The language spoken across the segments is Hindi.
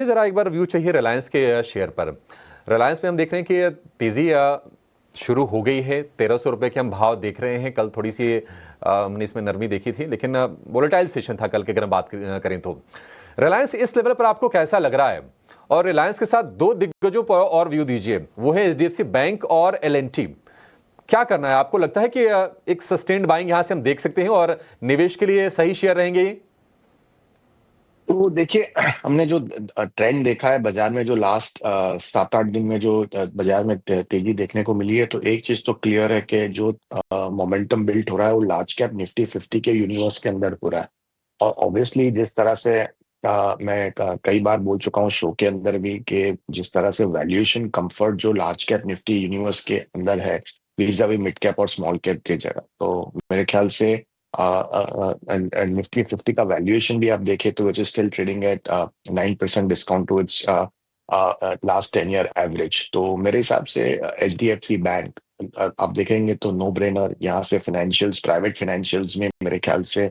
जरा एक बार व्यू चाहिए रिलायंस के शेयर पर। रिलायंस में हम देख रहे हैं कि तेजी शुरू हो गई है। 1300 रुपए के हम भाव देख रहे हैं। कल थोड़ी सी हमने इसमें नरमी देखी थी, लेकिन वोलेटाइल सेशन था कल के। अगर हम बात करें तो रिलायंस इस लेवल पर आपको कैसा लग रहा है? और रिलायंस के साथ दो दिग्गजों पर और व्यू दीजिए, वो है एचडीएफसी बैंक और एल&टी। क्या करना है? आपको लगता है कि एक सस्टेन्ड बाइंग यहां से हम देख सकते हैं और निवेश के लिए सही शेयर रहेंगे ये? तो देखिए, हमने जो ट्रेंड देखा है बाजार में, जो लास्ट 7-8 दिन में जो बाजार में तेजी देखने को मिली है, तो एक चीज तो क्लियर है कि जो मोमेंटम बिल्ड हो रहा है वो लार्ज कैप निफ्टी 50 के यूनिवर्स के अंदर हो रहा है। और ऑब्वियसली जिस तरह से मैं कई बार बोल चुका हूँ शो के अंदर भी कि जिस तरह से वैल्यूएशन कंफर्ट जो लार्ज कैप निफ्टी यूनिवर्स के अंदर है वीजा भी मिड कैप और स्मॉल कैप के जगह, तो मेरे ख्याल से निफ्टी 50 का वैल्यूएशन भी आप देखें तो which is still trading at 9% discount to its last 10 year average. तो मेरे हिसाब से एचडीएफसी बैंक आप देखेंगे तो नो ब्रेनर। यहाँ से फाइनेंशियल्स, प्राइवेट फाइनेंशियल्स में मेरे ख्याल से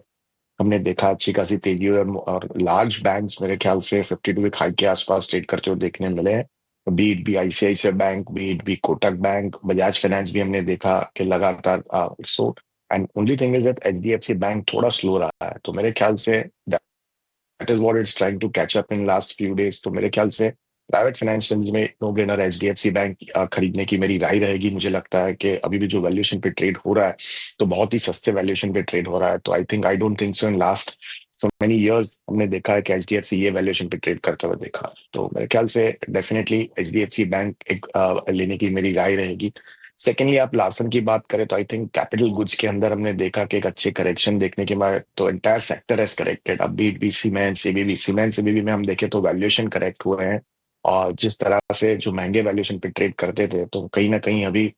हमने देखा अच्छी खासी तेजी और लार्ज बैंक्स मेरे ख्याल से 52 वीक हाई के आसपास ट्रेड करते हुए देखने मिले हैं। Be it be ICICI bank, be it be Kotak bank, Bajaj finance भी हमने देखा कि लगातार so and only thing is that HDFC bank थोड़ा स्लो रहा है। तो मेरे ख्याल से that is what it's trying to catch up in last few days. तो मेरे ख्याल से प्राइवेट फाइनेंशियल में नो ब्रेनर एचडीएफसी बैंक खरीदने की मेरी राय रहेगी। मुझे लगता है कि अभी भी जो वैल्यूएशन पे ट्रेड हो रहा है तो बहुत ही सस्ते वैल्यूएशन पे ट्रेड हो रहा है। तो I don't think so in last so many years हमने देखा है कि एचडीएफसी ये वैल्यूएशन पे ट्रेड करते हुए देखा। तो मेरे ख्याल से डेफिनेटली एचडीएफसी बैंक एक लेने की मेरी राय रहेगी। सेकेंडली, आप लार्सन की बात करें तो आई थिंक कैपिटल गुड्स के अंदर हमने देखा कि एक अच्छे करेक्शन देखने के बाद तो एंटायर सेक्टर हैज करेक्टेड। अब बी सीमेंट्स, एबीबी में हम देखें तो वैल्यूएशन करेक्ट हुए हैं। और जिस तरह से जो महंगे वैल्यूएशन पे ट्रेड करते थे तो कहीं ना कहीं अभी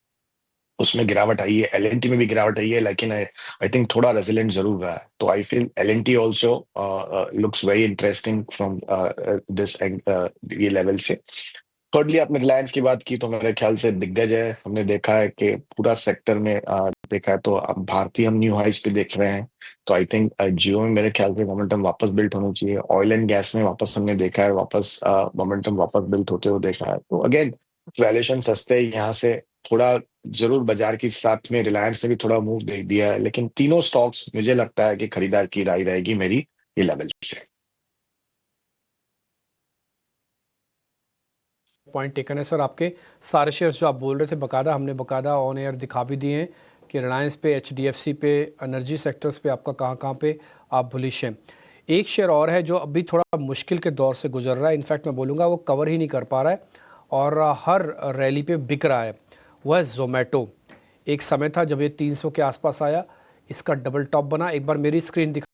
उसमें गिरावट आई है। एलएनटी में भी गिरावट आई है, लेकिन आई थिंक थोड़ा रेजिलेंट जरूर रहा है। तो I feel LNT also looks very interesting from this ये लेवल से। थर्डली, आपने रिलायंस की बात की तो मेरे ख्याल से दिग्गज है। हमने देखा है कि पूरा सेक्टर में देखा है तो अब भारतीय हम न्यू हाइस पे देख रहे हैं। तो आई थिंक जियो में मेरे ख्याल से मोमेंटम वापस बिल्ड होनी चाहिए। ऑयल एंड गैस में वापस हमने देखा है, वापस मोमेंटम वापस बिल्ड होते हुए देखा है। तो अगेन वैल्यूएशन सस्ते यहाँ से थोड़ा जरूर बाजार के साथ में रिलायंस ने भी थोड़ा मूव दे दिया है, लेकिन तीनों स्टॉक्स मुझे लगता है कि खरीदार की राय रहेगी मेरी ये लेवल से। पॉइंट टेकन है सर। आपके सारे शेयर्स जो आप बोल रहे थे बकायदा हमने बकायदा ऑन एयर दिखा भी दिए हैं कि रिलायंस पे, एचडीएफसी पे, एनर्जी सेक्टर्स पे आपका कहाँ कहाँ पे आप बुलिश हैं। एक शेयर और है जो अभी थोड़ा मुश्किल के दौर से गुजर रहा है, इनफैक्ट मैं बोलूँगा वो कवर ही नहीं कर पा रहा है और हर रैली पे बिक रहा है, वह है जोमेटो। एक समय था जब ये 300 के आसपास आया, इसका डबल टॉप बना। एक बार मेरी स्क्रीन दिखा